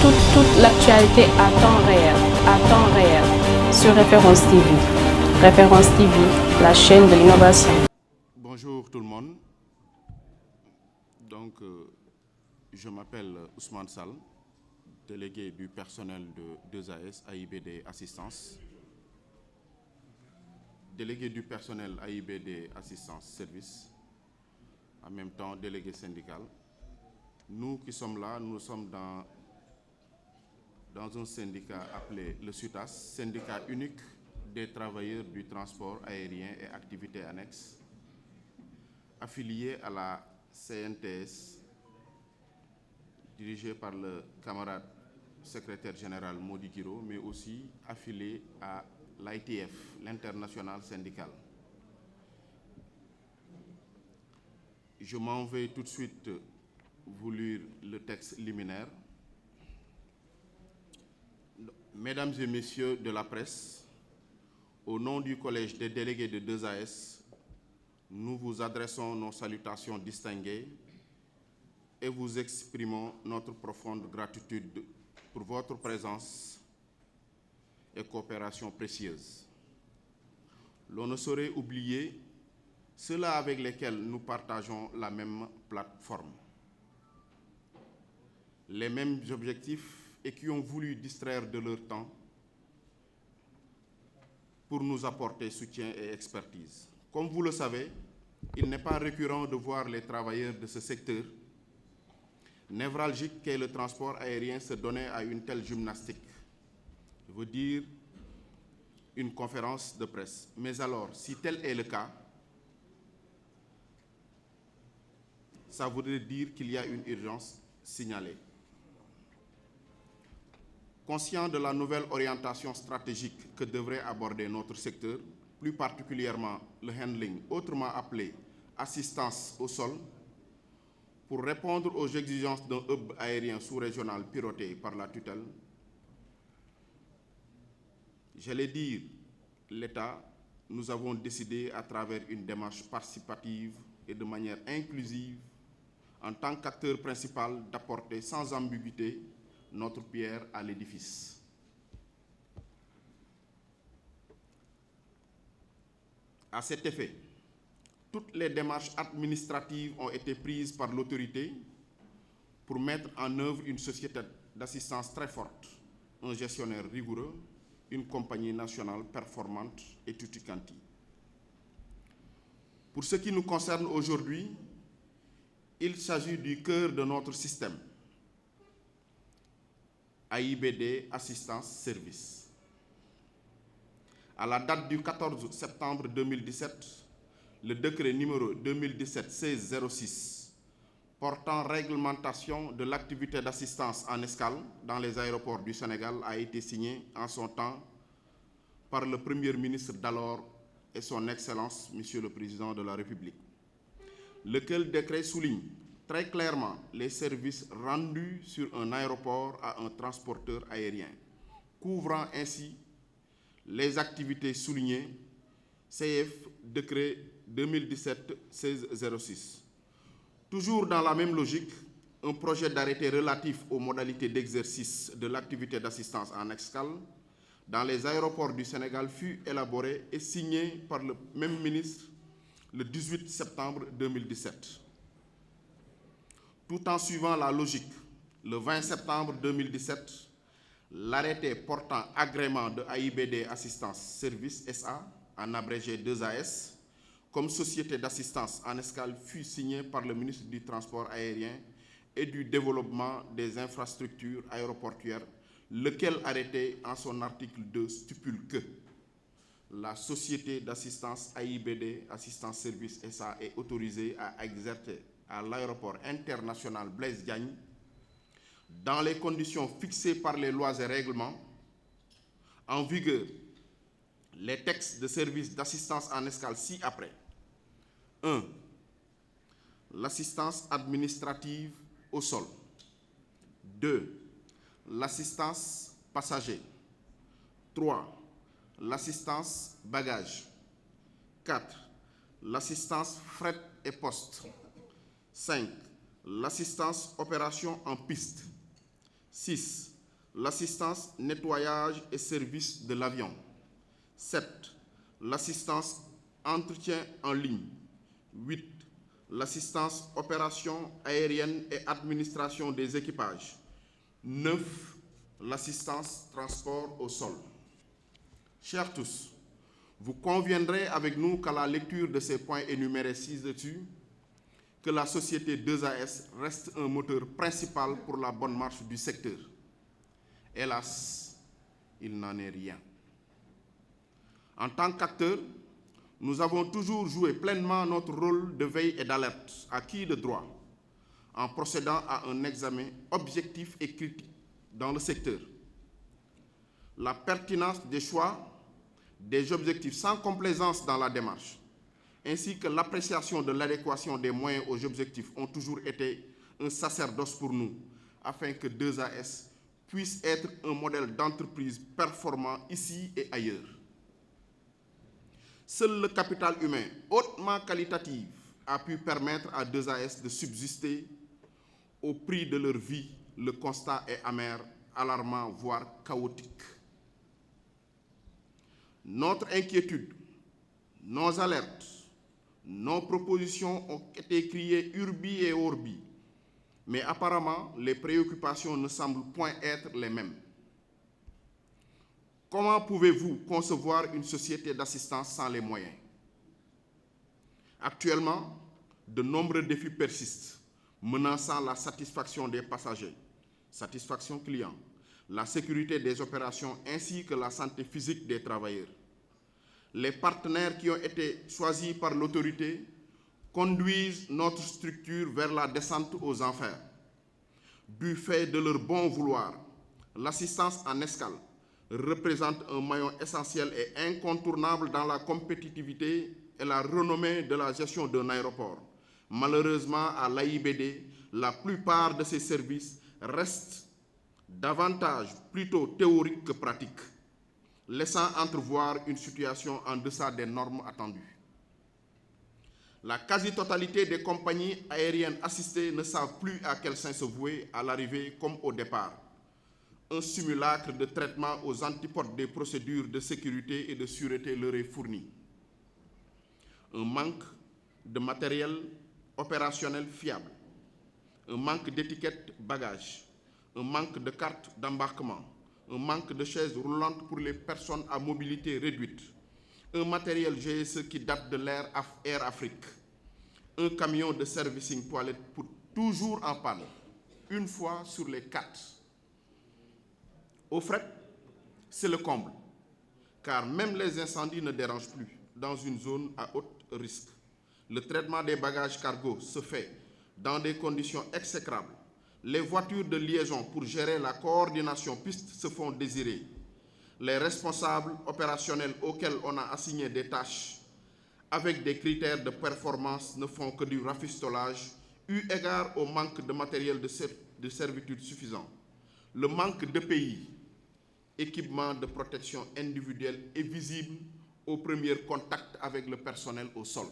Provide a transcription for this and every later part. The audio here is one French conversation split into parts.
toute l'actualité à temps réel, sur Référence TV. Référence TV, la chaîne de l'innovation. Bonjour tout le monde. Donc, je m'appelle Ousmane Sall, délégué du personnel de 2AS AIBD Assistance, délégué du personnel AIBD Assistance Service, en même temps délégué syndical. Nous qui sommes là, nous sommes dans un syndicat appelé le SUTAS, syndicat unique des travailleurs du transport aérien et activités annexes, affilié à la CNTS, dirigé par le camarade secrétaire général Mody Guiro, mais aussi affilié à l'ITF, l'international syndical. Je m'en vais tout de suite vous lire le texte liminaire. Mesdames et messieurs de la presse, au nom du collège des délégués de 2AS, nous vous adressons nos salutations distinguées et vous exprimons notre profonde gratitude pour votre présence et coopération précieuse. L'on ne saurait oublier ceux-là avec lesquels nous partageons la même plateforme, les mêmes objectifs et qui ont voulu distraire de leur temps pour nous apporter soutien et expertise. Comme vous le savez, il n'est pas récurrent de voir les travailleurs de ce secteur névralgique qu'est le transport aérien se donner à une telle gymnastique. Je veux dire une conférence de presse. Mais alors, si tel est le cas, ça voudrait dire qu'il y a une urgence signalée. Conscient de la nouvelle orientation stratégique que devrait aborder notre secteur, plus particulièrement le handling, autrement appelé assistance au sol, pour répondre aux exigences d'un hub aérien sous-régional piloté par la tutelle, j'allais dire l'État, nous avons décidé à travers une démarche participative et de manière inclusive, en tant qu'acteur principal, d'apporter sans ambiguïté notre pierre à l'édifice. À cet effet, toutes les démarches administratives ont été prises par l'autorité pour mettre en œuvre une société d'assistance très forte, un gestionnaire rigoureux, une compagnie nationale performante et tutti quanti. Pour ce qui nous concerne aujourd'hui, il s'agit du cœur de notre système, AIBD Assistance Service. À la date du 14 septembre 2017, le décret numéro 2017-1606 portant réglementation de l'activité d'assistance en escale dans les aéroports du Sénégal a été signé en son temps par le Premier ministre d'alors et son Excellence, Monsieur le Président de la République, lequel décret souligne très clairement les services rendus sur un aéroport à un transporteur aérien, couvrant ainsi les activités soulignées, CF décret 2017-1606. Toujours dans la même logique, un projet d'arrêté relatif aux modalités d'exercice de l'activité d'assistance en escale dans les aéroports du Sénégal fut élaboré et signé par le même ministre le 18 septembre 2017. Tout en suivant la logique, le 20 septembre 2017, l'arrêté portant agrément de AIBD Assistance Service SA, en abrégé 2AS, comme société d'assistance en escale fut signé par le ministre du Transport aérien et du Développement des infrastructures aéroportuaires, lequel arrêté en son article 2 stipule que la société d'assistance AIBD Assistance Service SA est autorisée à exercer à l'aéroport international Blaise Diagne dans les conditions fixées par les lois et règlements en vigueur, les textes de services d'assistance en escale ci-après. 1. L'assistance administrative au sol. 2. L'assistance passager. 3. L'assistance bagage. 4. L'assistance fret et poste. 5. L'assistance opération en piste. 6. l'assistance nettoyage et service de l'avion. 7. L'assistance entretien en ligne. 8. L'assistance opération aérienne et administration des équipages. 9. L'assistance transport au sol. Chers tous, vous conviendrez avec nous qu'à la lecture de ces points énumérés ci-dessus, que la société 2AS reste un moteur principal pour la bonne marche du secteur. Hélas, il n'en est rien. En tant qu'acteurs, nous avons toujours joué pleinement notre rôle de veille et d'alerte, acquis de droit, en procédant à un examen objectif et critique dans le secteur. La pertinence des choix, des objectifs sans complaisance dans la démarche, ainsi que l'appréciation de l'adéquation des moyens aux objectifs ont toujours été un sacerdoce pour nous, afin que 2AS puisse être un modèle d'entreprise performant ici et ailleurs. Seul le capital humain hautement qualitatif a pu permettre à 2AS de subsister au prix de leur vie. Le constat est amer, alarmant, voire chaotique. Notre inquiétude, nos alertes, nos propositions ont été criées urbi et orbi, mais apparemment, les préoccupations ne semblent point être les mêmes. Comment pouvez-vous concevoir une société d'assistance sans les moyens? Actuellement, de nombreux défis persistent, menaçant la satisfaction des passagers, satisfaction client, la sécurité des opérations ainsi que la santé physique des travailleurs. Les partenaires qui ont été choisis par l'autorité conduisent notre structure vers la descente aux enfers. Du fait de leur bon vouloir, l'assistance en escale représente un maillon essentiel et incontournable dans la compétitivité et la renommée de la gestion d'un aéroport. Malheureusement, à l'AIBD, la plupart de ces services restent davantage plutôt théoriques que pratiques, laissant entrevoir une situation en deçà des normes attendues. La quasi-totalité des compagnies aériennes assistées ne savent plus à quel saint se vouer à l'arrivée comme au départ. Un simulacre de traitement aux antipodes des procédures de sécurité et de sûreté leur est fourni. Un manque de matériel opérationnel fiable, un manque d'étiquettes bagages, un manque de cartes d'embarquement, un manque de chaises roulantes pour les personnes à mobilité réduite, un matériel GSE qui date de l'ère Air Afrique, un camion de servicing toilette pour toujours en panne, une fois sur les 4. Au fret, c'est le comble, car même les incendies ne dérangent plus dans une zone à haut risque. Le traitement des bagages cargo se fait dans des conditions exécrables. Les voitures de liaison pour gérer la coordination piste se font désirer. Les responsables opérationnels auxquels on a assigné des tâches avec des critères de performance ne font que du rafistolage, eu égard au manque de matériel de servitude suffisant. Le manque d'EPI, équipement de protection individuelle, est visible au premier contact avec le personnel au sol.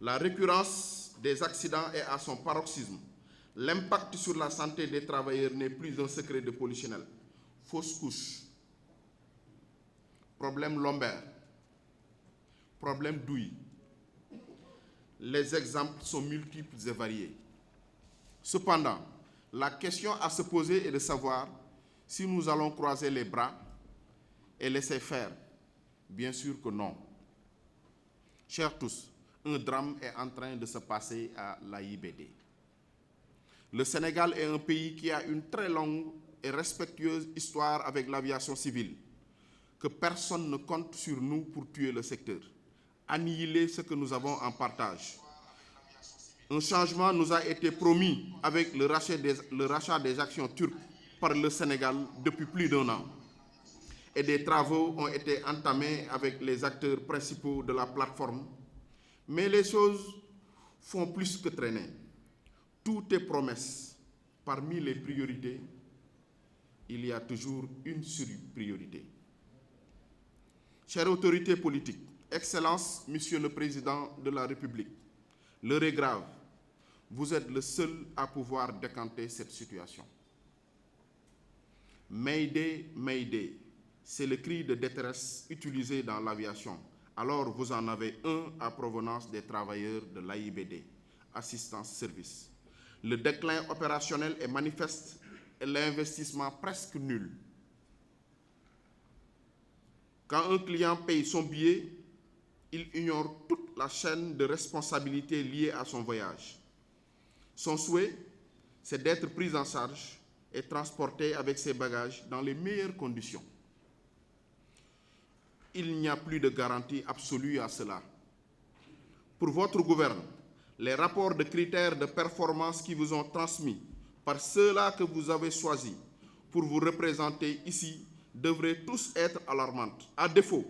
La récurrence des accidents est à son paroxysme. L'impact sur la santé des travailleurs n'est plus un secret de polichinelle. Fausse couche, problème lombaire, problème douille. Les exemples sont multiples et variés. Cependant, la question à se poser est de savoir si nous allons croiser les bras et laisser faire. Bien sûr que non. Chers tous, un drame est en train de se passer à l'AIBD. Le Sénégal est un pays qui a une très longue et respectueuse histoire avec l'aviation civile, que personne ne compte sur nous pour tuer le secteur, annihiler ce que nous avons en partage. Un changement nous a été promis avec le rachat des actions turques par le Sénégal depuis plus d'1 an. Et des travaux ont été entamés avec les acteurs principaux de la plateforme. Mais les choses font plus que traîner. Tout est promesse. Parmi les priorités, il y a toujours une surpriorité. Chères autorités politiques, Excellence, Monsieur le Président de la République, l'heure est grave. Vous êtes le seul à pouvoir décanter cette situation. Mayday, Mayday, c'est le cri de détresse utilisé dans l'aviation. Alors vous en avez un à provenance des travailleurs de l'AIBD, Assistance Service. Le déclin opérationnel est manifeste et l'investissement presque nul. Quand un client paye son billet, il ignore toute la chaîne de responsabilité liée à son voyage. Son souhait, c'est d'être pris en charge et transporté avec ses bagages dans les meilleures conditions. Il n'y a plus de garantie absolue à cela. Pour votre gouvernement, les rapports de critères de performance qui vous ont transmis par ceux-là que vous avez choisis pour vous représenter ici devraient tous être alarmants. À défaut,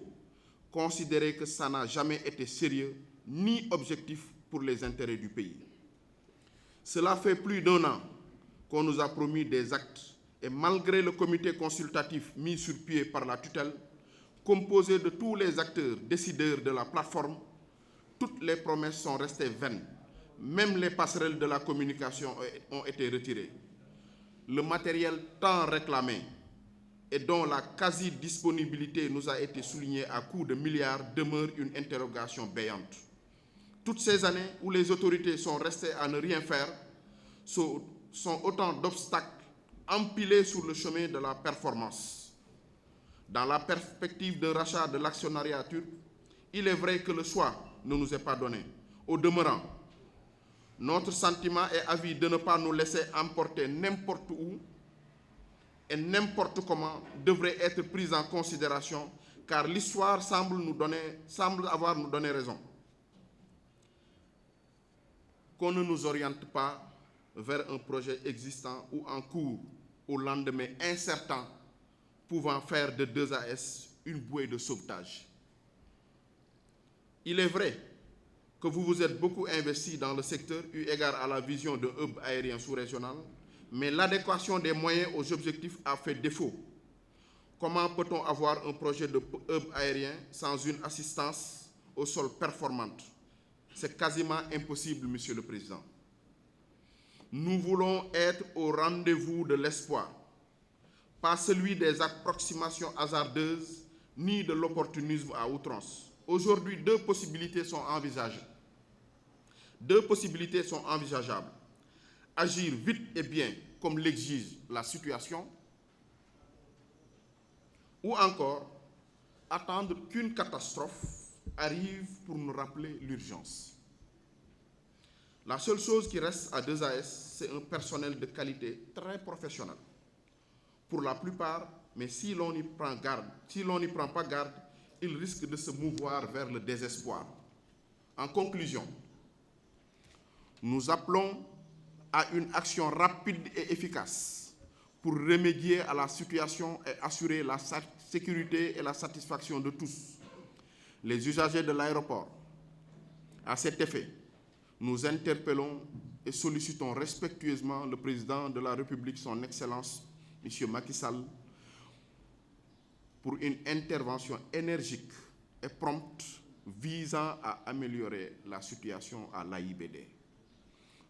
considérez que ça n'a jamais été sérieux ni objectif pour les intérêts du pays. Cela fait plus d'1 an qu'on nous a promis des actes et malgré le comité consultatif mis sur pied par la tutelle, composé de tous les acteurs décideurs de la plateforme, toutes les promesses sont restées vaines. Même les passerelles de la communication ont été retirées. Le matériel tant réclamé et dont la quasi-disponibilité nous a été soulignée à coups de milliards demeure une interrogation béante. Toutes ces années où les autorités sont restées à ne rien faire sont autant d'obstacles empilés sur le chemin de la performance. Dans la perspective d'un rachat de l'actionnariat turc, il est vrai que le choix ne nous est pas donné. Au demeurant, notre sentiment est avis de ne pas nous laisser emporter n'importe où et n'importe comment devrait être prise en considération car l'histoire semble avoir nous donné raison. Qu'on ne nous oriente pas vers un projet existant ou en cours au lendemain incertain pouvant faire de 2AS une bouée de sauvetage. Il est vrai que vous vous êtes beaucoup investi dans le secteur eu égard à la vision d'un hub aérien sous-régional, mais l'adéquation des moyens aux objectifs a fait défaut. Comment peut-on avoir un projet de hub aérien sans une assistance au sol performante? C'est quasiment impossible, Monsieur le Président. Nous voulons être au rendez-vous de l'espoir, pas celui des approximations hasardeuses, ni de l'opportunisme à outrance. Aujourd'hui, deux possibilités sont envisagées. Deux possibilités sont envisageables. Agir vite et bien, comme l'exige la situation, ou encore attendre qu'une catastrophe arrive pour nous rappeler l'urgence. La seule chose qui reste à 2AS, c'est un personnel de qualité très professionnel. Pour la plupart, mais si l'on n'y prend pas garde, il risque de se mouvoir vers le désespoir. En conclusion, nous appelons à une action rapide et efficace pour remédier à la situation et assurer la sécurité et la satisfaction de tous. Les usagers de l'aéroport. À cet effet, nous interpellons et sollicitons respectueusement le président de la République, son Excellence, M. Macky Sall, pour une intervention énergique et prompte visant à améliorer la situation à l'AIBD.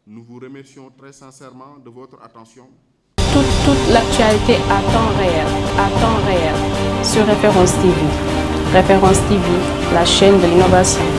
Nous vous remercions très sincèrement de votre attention. Toute l'actualité à temps réel, sur Référence TV. Référence TV, la chaîne de l'innovation.